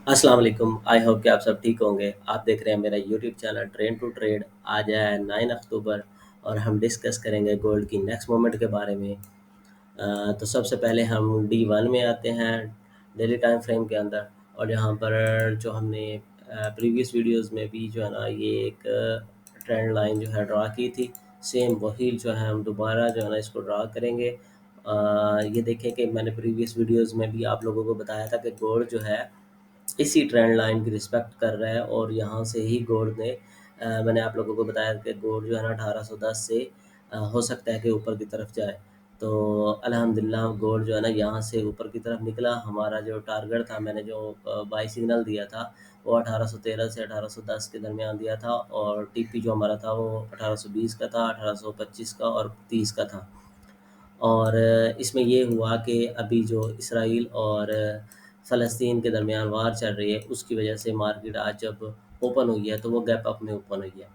अस्सलाम वालेकुम। I hope कि आप सब ठीक होंगे। आप देख रहे हैं मेरा YouTube channel train to trade. आज है 9 अक्टूबर और हम डिस्कस करेंगे गोल्ड की नेक्स्ट मोमेंट के बारे में। तो सबसे पहले हम D1 में आते हैं, डेली टाइम फ्रेम के अंदर। और यहाँ पर जो हमने प्रीवियस वीडियोस में भी जो है ना ये एक ट्रेंड लाइन जो है ड्रा की थी, सेम वही जो है हम दोबारा जो है ना इसको ड्रा करेंगे। ये देखें कि मैंने प्रीवियस वीडियोस में भी आप लोगों को बताया था कि गोल्ड जो है इसी ट्रेंड लाइन की रिस्पेक्ट कर रहा है और यहाँ से ही गोल्ड ने मैंने आप लोगों को बताया कि गोल्ड जो है ना 1810 से हो सकता है कि ऊपर की तरफ जाए। तो अल्हम्दुलिल्लाह गोल्ड जो है ना यहाँ से ऊपर की तरफ निकला। हमारा जो टारगेट था, मैंने जो बाई सिग्नल दिया था वो 1813 से 1810 के दरमियान दिया था, और टीपी जो हमारा था वो 1820 का था, 1825 का और 30 का था। और इसमें ये हुआ कि अभी जो इसराइल और फ़लस्तीन के दरमियान वार चल रही है, उसकी वजह से मार्केट आज जब ओपन हुई है तो वो गैप अप में ओपन हुई है।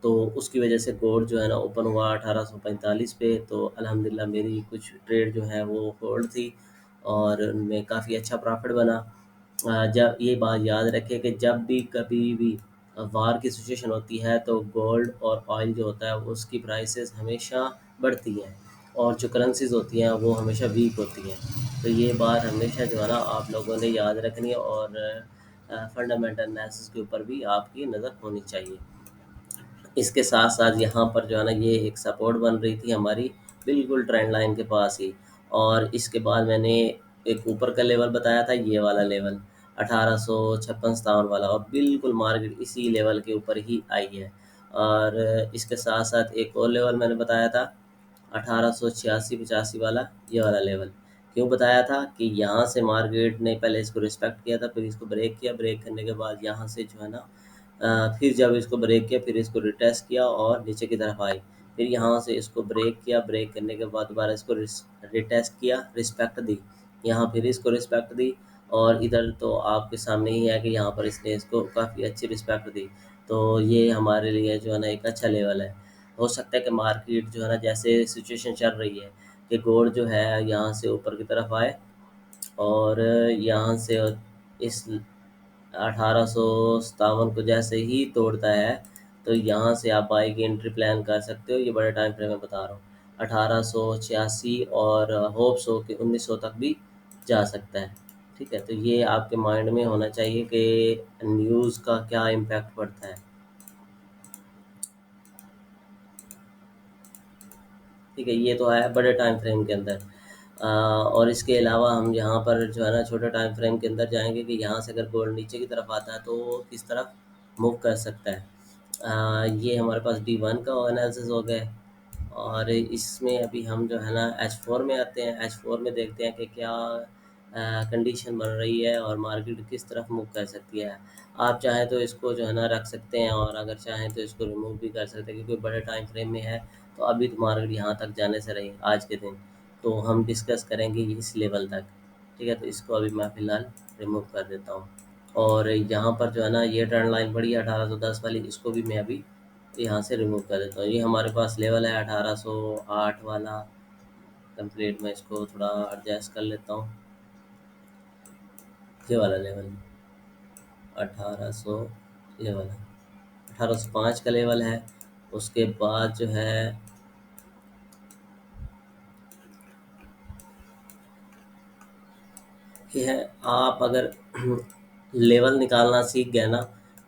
तो उसकी वजह से गोल्ड जो है ना ओपन हुआ 1845 पे। तो अल्हम्दुलिल्लाह मेरी कुछ ट्रेड जो है वो होल्ड थी और उनमें काफ़ी अच्छा प्रॉफिट बना। जब ये बात याद रखें कि जब भी कभी भी वार की सिचुएशन होती है तो गोल्ड और ऑयल जो होता है उसकी प्राइसेस हमेशा बढ़ती हैं, और जो करेंसीज़ होती हैं वो हमेशा वीक होती हैं। तो ये बात हमेशा जो है ना आप लोगों ने याद रखनी है, और फंडामेंटल एनालिसिस के ऊपर भी आपकी नज़र होनी चाहिए। इसके साथ-साथ यहाँ पर जो है ना ये एक सपोर्ट बन रही थी हमारी, बिल्कुल ट्रेंड लाइन के पास ही। और इसके बाद मैंने एक ऊपर का लेवल बताया था, ये वाला लेवल 1856-57 वाला, और बिल्कुल मार्केट इसी लेवल के ऊपर ही आई है। और इसके साथ-साथ एक और लेवल मैंने बताया था 1886-85 वाला, ये वाला लेवल। क्यों बताया था कि यहाँ से मार्केट ने पहले इसको रिस्पेक्ट किया था, फिर इसको ब्रेक किया, ब्रेक करने के बाद यहाँ से जो है ना फिर जब इसको ब्रेक किया, फिर इसको रिटेस्ट किया और नीचे की तरफ आई। फिर यहाँ से इसको ब्रेक किया, ब्रेक करने के बाद दोबारा इसको रिटेस्ट किया, रिस्पेक्ट दी। यहाँ फिर इसको रिस्पेक्ट दी, और इधर तो आपके सामने ही है कि यहाँ पर इसने इसको काफ़ी अच्छी रिस्पेक्ट दी। तो ये हमारे लिए जो है ना एक अच्छा लेवल है। हो सकता है कि मार्केट जो है ना जैसे सिचुएशन चल रही है कि गोल्ड जो है यहाँ से ऊपर की तरफ आए, और यहाँ से इस 1857 को जैसे ही तोड़ता है तो यहाँ से आप बाई की एंट्री प्लान कर सकते हो। ये बड़े टाइम फ्रेम में बता रहा हूँ, 1886, और होप्स हो कि 1900 तक भी जा सकता है। ठीक है, तो ये आपके माइंड में होना चाहिए कि न्यूज़ का क्या इम्पैक्ट पड़ता है। ठीक है, ये तो है बड़े टाइम फ्रेम के अंदर। और इसके अलावा हम यहाँ पर जो है ना छोटे टाइम फ्रेम के अंदर जाएंगे कि यहाँ से अगर गोल्ड नीचे की तरफ आता है तो वो किस तरफ मूव कर सकता है। ये हमारे पास D1 का एनालिसिस हो गया। और इसमें अभी हम जो है ना H4 में आते हैं। H4 में देखते हैं कि क्या कंडीशन बन रही है और मार्केट किस तरफ मूव कर सकती है। आप चाहें तो इसको जो है ना रख सकते हैं, और अगर चाहें तो इसको रिमूव भी कर सकते हैं, क्योंकि बड़े टाइम फ्रेम में है। तो अभी तो मार्केट यहाँ तक जाने से रही आज के दिन, तो हम डिस्कस करेंगे इस लेवल तक। ठीक है, तो इसको अभी मैं फ़िलहाल रिमूव कर देता हूँ। और यहाँ पर जो है ना ये ट्रेंड लाइन पड़ी है 1810 वाली, इसको भी मैं अभी यहाँ से रिमूव कर देता हूँ। ये हमारे पास लेवल है 1808 वाला कंप्लीट। मैं इसको थोड़ा एडजस्ट कर लेता हूँ। ये वाला लेवल 1800, ये वाला 1805 का लेवल है। उसके बाद जो है ये है, आप अगर लेवल निकालना सीख गए ना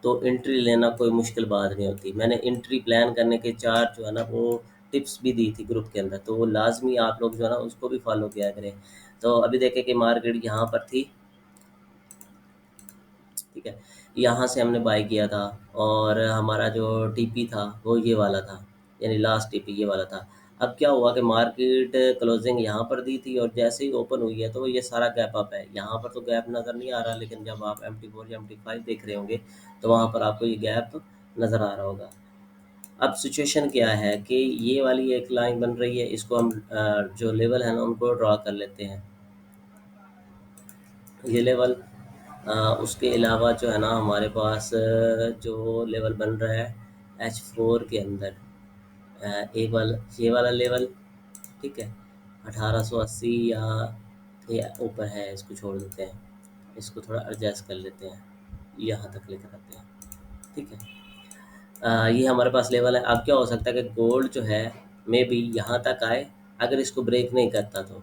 तो एंट्री लेना कोई मुश्किल बात नहीं होती। मैंने एंट्री प्लान करने के 4 जो है ना वो टिप्स भी दी थी ग्रुप के अंदर, तो वो लाज़मी आप लोग जो है ना उसको भी फ़ॉलो किया करें। तो अभी देखें कि मार्केट यहाँ पर थी। ठीक है, यहाँ से हमने बाय किया था, और हमारा जो टीपी था वो ये वाला था, यानी लास्ट टीपी ये वाला था। अब क्या हुआ कि मार्केट क्लोजिंग यहाँ पर दी थी, और जैसे ही ओपन हुई है तो ये सारा गैप अप है। यहाँ पर तो गैप नज़र नहीं आ रहा, लेकिन जब आप MT4 या MT5 देख रहे होंगे तो वहाँ पर आपको ये गैप नज़र आ रहा होगा। अब सिचुएशन क्या है कि ये वाली एक लाइन बन रही है, इसको हम जो लेवल है ना उनको ड्रा कर लेते हैं, ये लेवल। उसके अलावा जो है ना हमारे पास जो लेवल बन रहा है H4 के अंदर, एक वाला ये वाला लेवल। ठीक है, 1880 या ये ऊपर है, इसको छोड़ देते हैं। इसको थोड़ा एडजस्ट कर लेते हैं, यहाँ तक लेकर आते हैं। ठीक है। ये हमारे पास लेवल है। अब क्या हो सकता है कि गोल्ड जो है मे बी यहाँ तक आए, अगर इसको ब्रेक नहीं करता तो।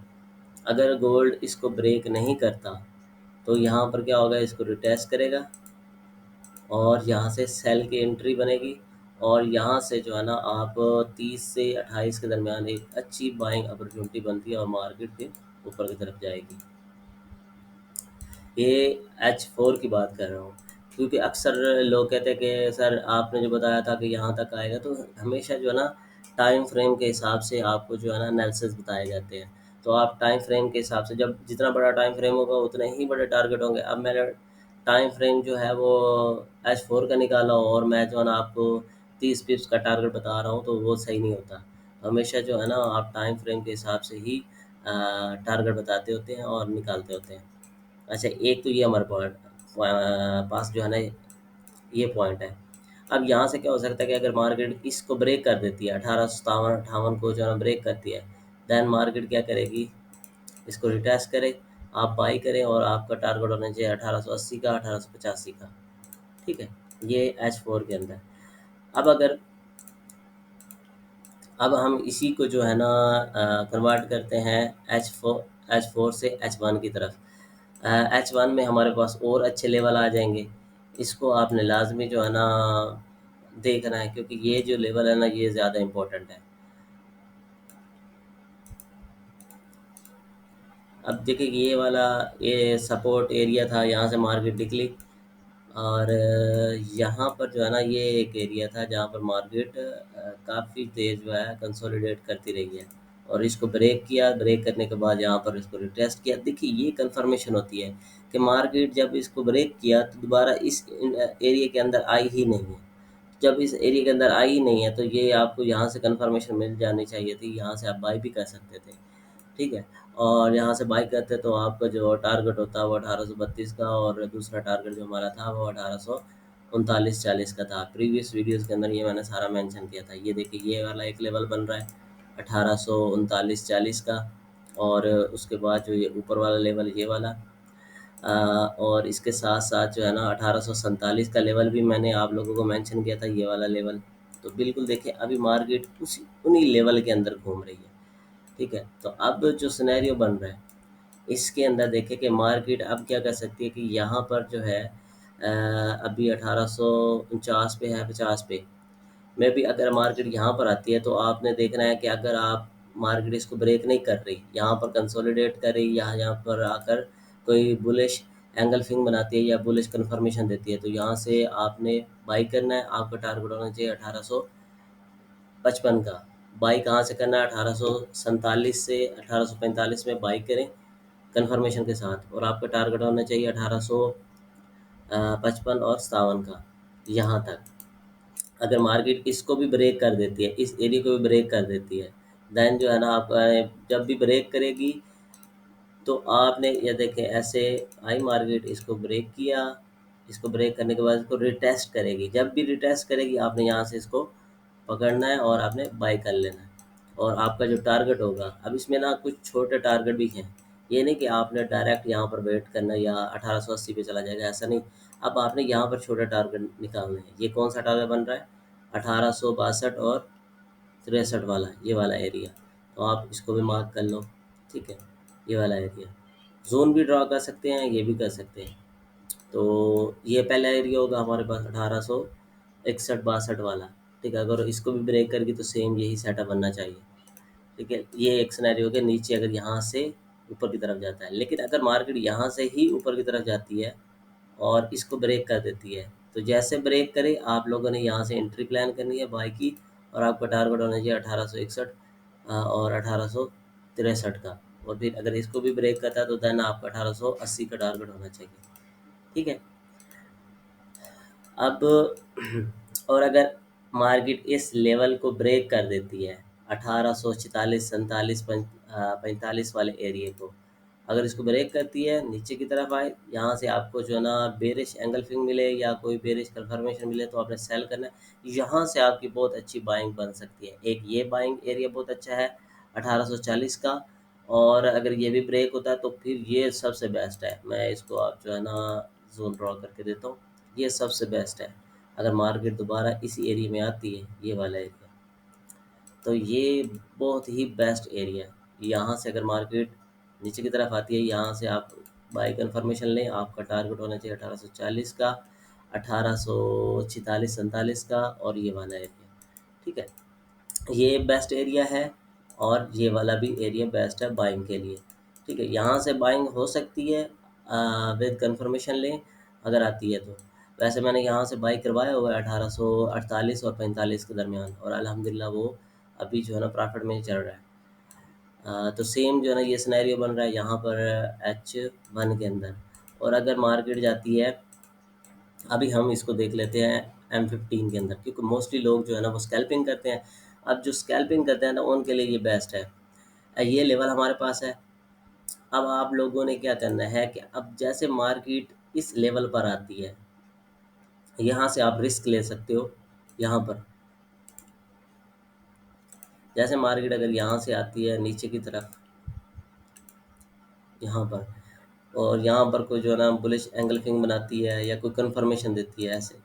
अगर गोल्ड इसको ब्रेक नहीं करता तो यहाँ पर क्या होगा, इसको रिटेस्ट करेगा और यहाँ से सेल की एंट्री बनेगी, और यहाँ से जो है ना आप 30 से 28 के दरमियान एक अच्छी बाइंग अपॉर्चुनिटी बनती है और मार्केट के ऊपर की तरफ जाएगी। ये H4 की बात कर रहा हूँ, क्योंकि अक्सर लोग कहते हैं कि सर आपने जो बताया था कि यहाँ तक आएगा, तो हमेशा जो है ना टाइम फ्रेम के हिसाब से आपको जो है ना एनालिसिस बताए जाते हैं। तो आप टाइम फ्रेम के हिसाब से, जब जितना बड़ा टाइम फ्रेम होगा उतने ही बड़े टारगेट होंगे। अब मैंने टाइम फ्रेम जो है वो H4 का निकाला हो और मैं जो है ना आपको 30 पिप्स का टारगेट बता रहा हूँ, तो वो सही नहीं होता। हमेशा जो है ना आप टाइम फ्रेम के हिसाब से ही टारगेट बताते होते हैं और निकालते होते हैं। अच्छा, एक तो ये हमारे पास जो है ना ये पॉइंट है। अब यहाँ से क्या हो सकता है कि अगर मार्केट इसको ब्रेक कर देती है, 1857-58 को जो है ना ब्रेक करती है, देन मार्केट क्या करेगी, इसको रिटेस्ट करे, आप बाई करें और आपका टारगेट होना चाहिए 1880 का, 1885 का। ठीक है, ये H4 के अंदर। अब अगर अब हम इसी को जो है ना कन्वर्ट करते हैं H4 से H1 की तरफ। H1 में हमारे पास और अच्छे लेवल आ जाएंगे। इसको आपने लाजमी जो है ना देखना है, क्योंकि ये जो लेवल है ना ये ज़्यादा इम्पोर्टेंट है। अब देखिए कि ये सपोर्ट एरिया था, यहाँ से मार्केट निकली, और यहाँ पर जो है ना ये एक एरिया था जहाँ पर मार्केट काफ़ी तेज़ जो है कंसोलिडेट करती रही है, और इसको ब्रेक किया। ब्रेक करने के बाद यहाँ पर इसको रिटेस्ट किया। देखिए ये कंफर्मेशन होती है कि मार्केट जब इसको ब्रेक किया तो दोबारा इस एरिया के अंदर आई ही नहीं है। जब इस एरिया के अंदर आई ही नहीं है तो ये आपको यहाँ से कंफर्मेशन मिल जानी चाहिए थी, यहाँ से आप बाई भी कर सकते थे। ठीक है, और यहाँ से बाई करते तो आपका जो टारगेट होता वो 1832 का, और दूसरा टारगेट जो हमारा था वो 1839-40 का था। प्रीवियस वीडियोस के अंदर ये मैंने सारा मेंशन किया था। ये देखिए ये वाला एक लेवल बन रहा है 1839-40 का, और उसके बाद जो ये ऊपर वाला लेवल ये वाला, और इसके साथ साथ जो है ना 1847 का लेवल भी मैंने आप लोगों को मेंशन किया था, ये वाला लेवल। तो बिल्कुल देखिए अभी मार्केट उसी उन्हीं लेवल के अंदर घूम रही है। ठीक है, तो अब जो सिनेरियो बन रहा है इसके अंदर देखें कि मार्केट अब क्या कर सकती है कि यहाँ पर जो है अभी 1849 पे है, 50 पे। में भी अगर मार्केट यहाँ पर आती है तो आपने देखना है कि अगर आप मार्केट इसको ब्रेक नहीं कर रही, यहाँ पर कंसोलिडेट कर रही, यहाँ पर आकर कोई बुलिश एंगल्फिंग बनाती है या बुलिश कंफर्मेशन देती है, तो यहाँ से आपने बाई करना है। आपका टारगेट होना चाहिए 1855 का। बाई कहाँ से करना है, 1847 से 1845 में बाई करें कंफर्मेशन के साथ, और आपका टारगेट होना चाहिए 1855 और 57 का, यहाँ तक। अगर मार्केट इसको भी ब्रेक कर देती है, इस एरिया को भी ब्रेक कर देती है, देन जो है ना आप जब भी ब्रेक करेगी तो आपने ये देखें ऐसे आई मार्केट, इसको ब्रेक किया। इसको ब्रेक करने के बाद इसको रिटेस्ट करेगी। जब भी रिटेस्ट करेगी आपने यहाँ से इसको पकड़ना है और आपने बाई कर लेना है, और आपका जो टारगेट होगा, अब इसमें ना कुछ छोटे टारगेट भी हैं। ये नहीं कि आपने डायरेक्ट यहाँ पर वेट करना या 1880 पे चला जाएगा, ऐसा नहीं। अब आपने यहाँ पर छोटे टारगेट निकालने हैं। ये कौन सा टारगेट बन रहा है, 1862 और 63 वाला, ये वाला एरिया। तो आप इसको भी मार्क कर लो। ठीक है, ये वाला एरिया जोन भी ड्रा कर सकते हैं, ये भी कर सकते हैं। तो ये पहला एरिया होगा हमारे पास 1861-62 वाला। ठीक है, अगर इसको भी ब्रेक करके तो सेम यही सेटअप बनना चाहिए। ठीक है, ये एक सिनेरियो के नीचे अगर यहाँ से ऊपर की तरफ जाता है, लेकिन अगर मार्केट यहाँ से ही ऊपर की तरफ जाती है और इसको ब्रेक कर देती है, तो जैसे ब्रेक करे आप लोगों ने यहाँ से एंट्री प्लान करनी है बाई की, और आपका टारगेट होना चाहिए 1861 और 1863 का। और फिर अगर इसको भी ब्रेक करता है तो देन आपका 1880 का टारगेट होना चाहिए। ठीक है, अब और अगर मार्केट इस लेवल को ब्रेक कर देती है 1846, 47, 45 वाले एरिया को, अगर इसको ब्रेक करती है नीचे की तरफ आए, यहाँ से आपको जो है ना बेरिश एंगल्फिंग मिले या कोई बेरिश कंफर्मेशन मिले तो आपने सेल करना है। यहाँ से आपकी बहुत अच्छी बाइंग बन सकती है। एक ये बाइंग एरिया बहुत अच्छा है 1840 का, और अगर ये भी ब्रेक होता है तो फिर ये सबसे बेस्ट है। मैं इसको आप जो है ना ज़ोन ड्रॉ करके देता हूँ, ये सबसे बेस्ट है। अगर मार्केट दोबारा इसी एरिया में आती है, ये वाला एरिया, तो ये बहुत ही बेस्ट एरिया है। यहाँ से अगर मार्केट नीचे की तरफ आती है, यहाँ से आप बाई कन्फर्मेशन लें, आपका टारगेट होना चाहिए 1840 का, 1846 47 का, और ये वाला एरिया। ठीक है, ये बेस्ट एरिया है, और ये वाला भी एरिया बेस्ट है बाइंग के लिए। ठीक है, यहाँ से बाइंग हो सकती है विद कंफर्मेशन लें अगर आती है तो। वैसे मैंने यहाँ से बाई करवाया हुआ है 1848 और 45 के दरमियान, और अल्हम्दुलिल्लाह वो अभी जो है ना प्रॉफिट में ही चल रहा है। तो सेम जो है ना ये सिनेरियो बन रहा है यहाँ पर H1 के अंदर। और अगर मार्केट जाती है, अभी हम इसको देख लेते हैं M15 के अंदर, क्योंकि मोस्टली लोग जो है ना वो स्कैल्पिंग करते हैं। अब जो स्कैल्पिंग करते हैं ना उनके लिए ये बेस्ट है। ये लेवल हमारे पास है। अब आप लोगों ने क्या करना है कि अब जैसे मार्केट इस लेवल पर आती है, यहाँ से आप रिस्क ले सकते हो। यहाँ पर जैसे मार्केट अगर यहाँ से आती है नीचे की तरफ, यहाँ पर, और यहाँ पर कोई जो है ना बुलिश एंगल्फिंग बनाती है या कोई कंफर्मेशन देती है, ऐसे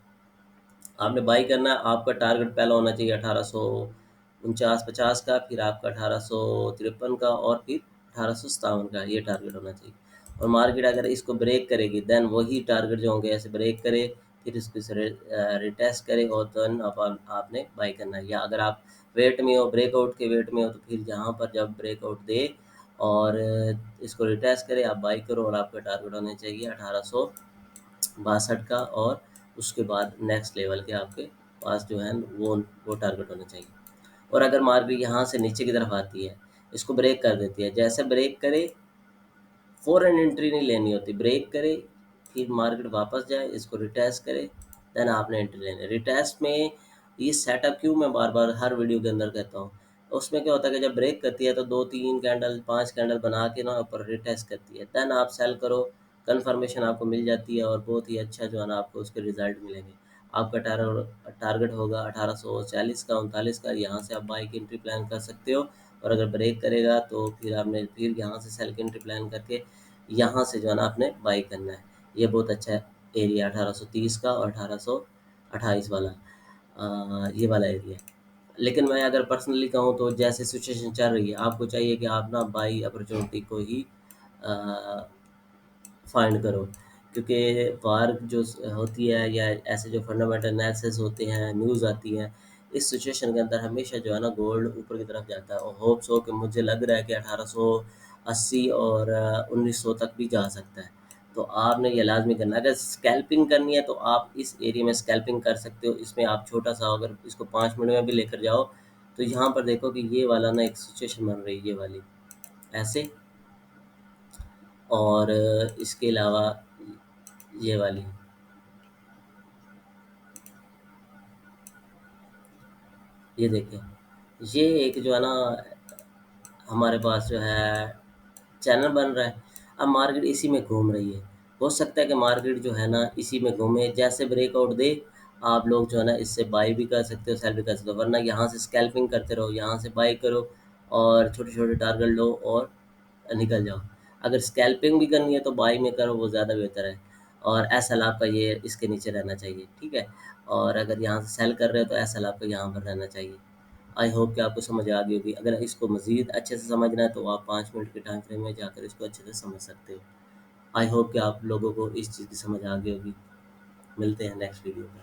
आपने बाई करना है। आपका टारगेट पहला होना चाहिए 1849 50 का, फिर आपका 1853 का, और फिर 1857 का, ये टारगेट होना चाहिए। और मार्केट अगर इसको ब्रेक करेगी, देन वही टारगेट जो होंगे ऐसे ब्रेक करे, फिर इसको रिटेस्ट करे, और देन आपने बाई करना है। या अगर आप वेट में हो, ब्रेकआउट के वेट में हो, तो फिर यहाँ पर जब ब्रेकआउट दे और इसको रिटेस्ट करे, आप बाई करो, और आपका टारगेट होने चाहिए 1862 का, और उसके बाद नेक्स्ट लेवल के आपके पास जो है वो टारगेट होना चाहिए। और अगर मार्केट यहाँ से नीचे की तरफ आती है, इसको ब्रेक कर देती है, जैसे ब्रेक करे फ़ौरन एंट्री नहीं लेनी होती, ब्रेक करे, फिर मार्केट वापस जाए, इसको रिटेस्ट करे, देन आपने एंट्री लेनी है। रिटेस्ट में ये सेटअप क्यों मैं बार बार हर वीडियो के अंदर कहता हूँ, उसमें क्या होता है कि जब ब्रेक करती है तो 2 3 कैंडल 5 कैंडल बना के ना ऊपर रिटेस्ट करती है, देन आप सेल करो, कन्फर्मेशन आपको मिल जाती है, और बहुत ही अच्छा जो है ना आपको उसके रिजल्ट मिलेंगे। आपका टारगेट होगा 1840 का 39 का, यहाँ से आप बाई की एंट्री प्लान कर सकते हो। और अगर ब्रेक करेगा तो फिर आपने फिर यहाँ से सेल की एंट्री प्लान करके यहाँ से जो है ना आपने बाई करना है। ये बहुत अच्छा एरिया 1830 का और 1828 वाला, ये वाला एरिया। लेकिन मैं अगर पर्सनली कहूँ तो जैसे सिचुएशन चल रही है, आपको चाहिए कि आप ना बाई अपॉर्चुनिटी को ही फाइंड करो, क्योंकि वार जो होती है या ऐसे जो फंडामेंटल एनालिसिस होते हैं, न्यूज़ आती हैं, इस सिचुएशन के अंदर हमेशा जो है ना गोल्ड ऊपर की तरफ जाता है। और होप्स हो कि मुझे लग रहा है कि 1880 और 1900 तक भी जा सकता है। तो आपने ये लाजमी करना है। अगर स्कैल्पिंग करनी है तो आप इस एरिया में स्कैल्पिंग कर सकते हो। इसमें आप छोटा सा अगर इसको 5 मिनट में भी लेकर जाओ, तो यहाँ पर देखो कि ये वाला ना एक सिचुएशन बन रही है, ये वाली ऐसे, और इसके अलावा ये वाली, ये देखिए, ये एक जो है ना हमारे पास जो है चैनल बन रहा है। अब मार्केट इसी में घूम रही है। हो सकता है कि मार्केट जो है ना इसी में घूमे, जैसे ब्रेकआउट दे आप लोग जो है ना इससे बाई भी कर सकते हो, सेल भी कर सकते हो, वरना यहाँ से स्कैल्पिंग करते रहो, यहाँ से बाई करो और छोटे छोटे टारगेट लो और निकल जाओ। अगर स्कैल्पिंग भी करनी है तो बाई में करो, वो ज़्यादा बेहतर है। और एस एल आपका ये इसके नीचे रहना चाहिए, ठीक है। और अगर यहाँ से सेल कर रहे हो तो एस एल आपको यहाँ पर रहना चाहिए। आई होप कि आपको समझ आ गई होगी। अगर इसको मज़ीद अच्छे से समझना है तो आप 5 मिनट के टाइम फ्रेम में जाकर इसको अच्छे से समझ सकते हो। आई होप कि आप लोगों को इस चीज़ की समझ आ गई होगी। मिलते हैं नेक्स्ट वीडियो में।